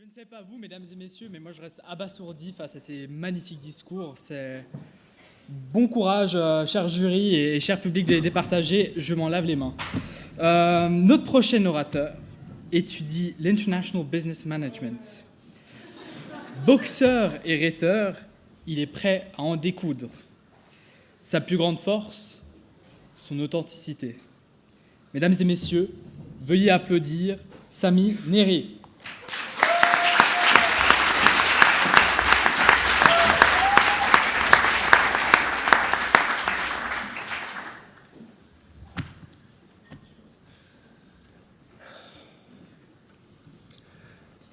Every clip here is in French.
Je ne sais pas vous, mesdames et messieurs, mais moi je reste abasourdi face à ces magnifiques discours. C'est bon courage, cher jury et cher public de les départager. Je m'en lave les mains. Notre prochain orateur étudie l'International Business Management. Boxeur et rhéteur, il est prêt à en découdre. Sa plus grande force, son authenticité. Mesdames et messieurs, veuillez applaudir Sami Neri.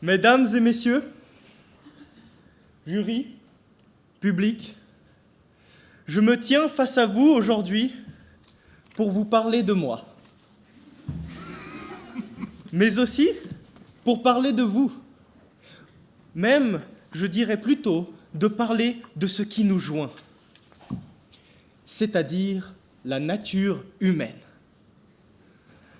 Mesdames et messieurs, jury, public, je me tiens face à vous aujourd'hui pour vous parler de moi, mais aussi pour parler de vous, même, je dirais plutôt, de parler de ce qui nous joint, c'est-à-dire la nature humaine.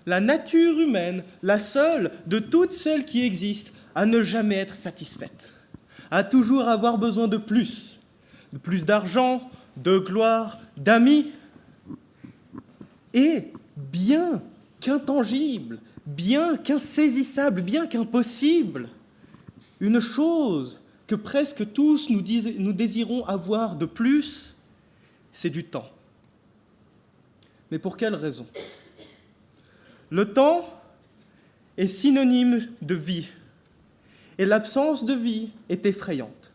La nature humaine, la seule de toutes celles qui existent, à ne jamais être satisfaite, à toujours avoir besoin de plus d'argent, de gloire, d'amis, et bien qu'intangible, bien qu'insaisissable, bien qu'impossible, une chose que presque tous nous désirons avoir de plus, c'est du temps. Mais pour quelle raison ? Le temps est synonyme de vie. Et l'absence de vie est effrayante.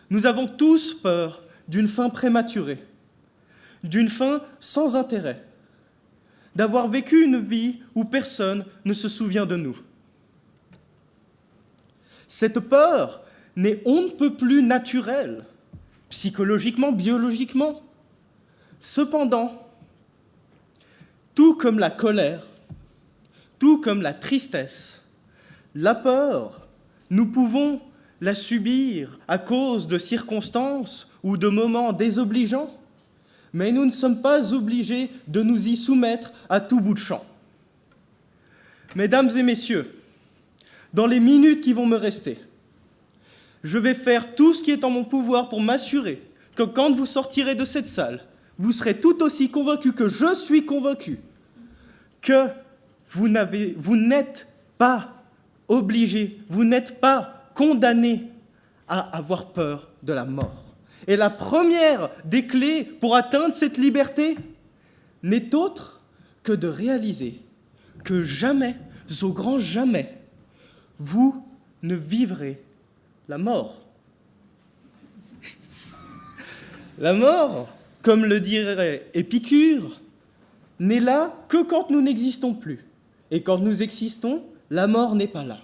Nous avons tous peur d'une fin prématurée, d'une fin sans intérêt, d'avoir vécu une vie où personne ne se souvient de nous. Cette peur n'est on ne peut plus naturelle, psychologiquement, biologiquement. Cependant, tout comme la colère, tout comme la tristesse, la peur, nous pouvons la subir à cause de circonstances ou de moments désobligeants, mais nous ne sommes pas obligés de nous y soumettre à tout bout de champ. Mesdames et messieurs, dans les minutes qui vont me rester, je vais faire tout ce qui est en mon pouvoir pour m'assurer que quand vous sortirez de cette salle, vous serez tout aussi convaincus que je suis convaincu que vous n'êtes pas obligé, vous n'êtes pas condamné à avoir peur de la mort. Et la première des clés pour atteindre cette liberté n'est autre que de réaliser que jamais, au grand jamais, vous ne vivrez la mort. La mort, comme le dirait Épicure, n'est là que quand nous n'existons plus. Et quand nous existons, la mort n'est pas là.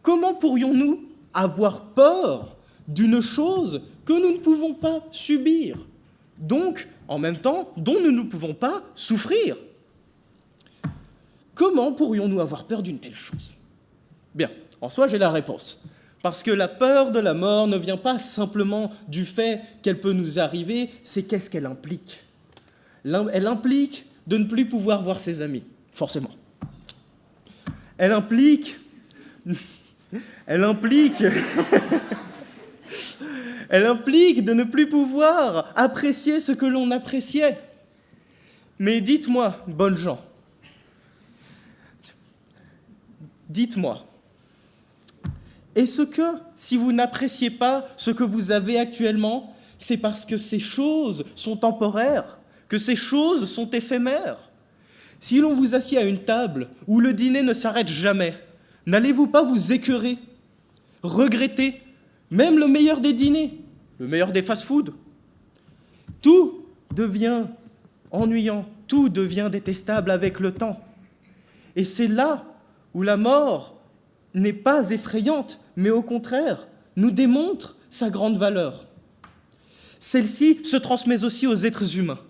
Comment pourrions-nous avoir peur d'une chose que nous ne pouvons pas subir, donc, en même temps, dont nous ne pouvons pas souffrir ? Comment pourrions-nous avoir peur d'une telle chose ? Bien, en soi, j'ai la réponse. Parce que la peur de la mort ne vient pas simplement du fait qu'elle peut nous arriver, c'est qu'est-ce qu'elle implique. Elle implique de ne plus pouvoir voir ses amis, forcément. Elle implique de ne plus pouvoir apprécier ce que l'on appréciait. Mais dites-moi, bonnes gens, dites-moi, est-ce que si vous n'appréciez pas ce que vous avez actuellement, c'est parce que ces choses sont temporaires, que ces choses sont éphémères ? Si l'on vous assied à une table où le dîner ne s'arrête jamais, n'allez-vous pas vous écœurer, regretter, même le meilleur des dîners, le meilleur des fast-foods ? Tout devient ennuyant, tout devient détestable avec le temps. Et c'est là où la mort n'est pas effrayante, mais au contraire, nous démontre sa grande valeur. Celle-ci se transmet aussi aux êtres humains,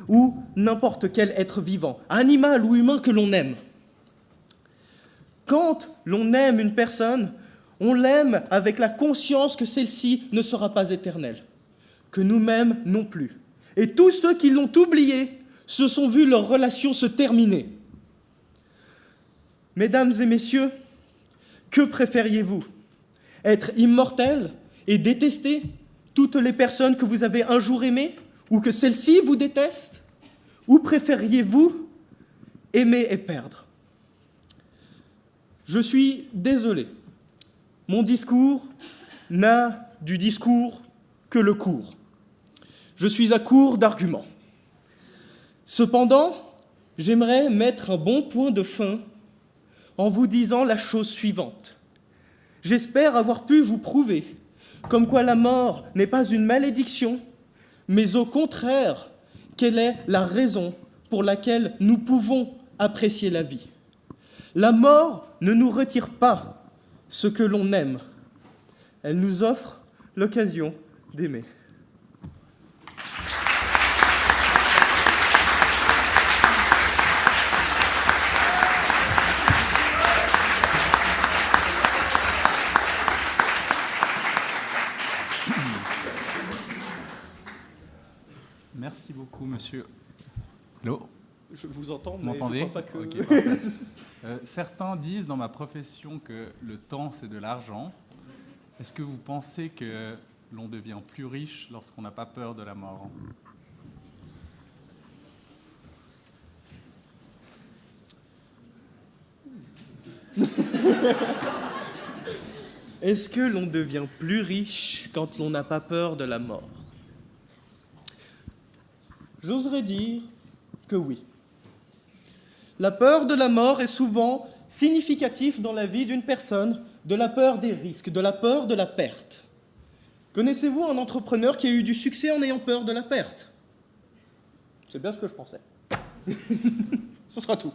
ou n'importe quel être vivant, animal ou humain que l'on aime. Quand l'on aime une personne, on l'aime avec la conscience que celle-ci ne sera pas éternelle, que nous-mêmes non plus. Et tous ceux qui l'ont oublié se sont vus leur relation se terminer. Mesdames et messieurs, Que préfériez-vous? Être immortel et détester toutes les personnes que vous avez un jour aimées, ou que celles-ci vous détestent? Ou préfériez-vous aimer et perdre? Je suis désolé. Mon discours n'a du discours que le cours. Je suis à court d'arguments. Cependant, j'aimerais mettre un bon point de fin en vous disant la chose suivante. J'espère avoir pu vous prouver comme quoi la mort n'est pas une malédiction, mais au contraire, quelle est la raison pour laquelle nous pouvons apprécier la vie. La mort ne nous retire pas ce que l'on aime. Elle nous offre l'occasion d'aimer. Merci beaucoup, monsieur. Allô? Je vous entends, Vous mais je m'entendez? crois pas que... Ok, parfait. Certains disent dans ma profession que le temps, c'est de l'argent. Est-ce que vous pensez que l'on devient plus riche lorsqu'on n'a pas peur de la mort? Est-ce que l'on devient plus riche quand l'on n'a pas peur de la mort? J'oserais dire que oui. La peur de la mort est souvent significative dans la vie d'une personne de la peur des risques, de la peur de la perte. Connaissez-vous un entrepreneur qui a eu du succès en ayant peur de la perte? C'est bien ce que je pensais. Ce sera tout.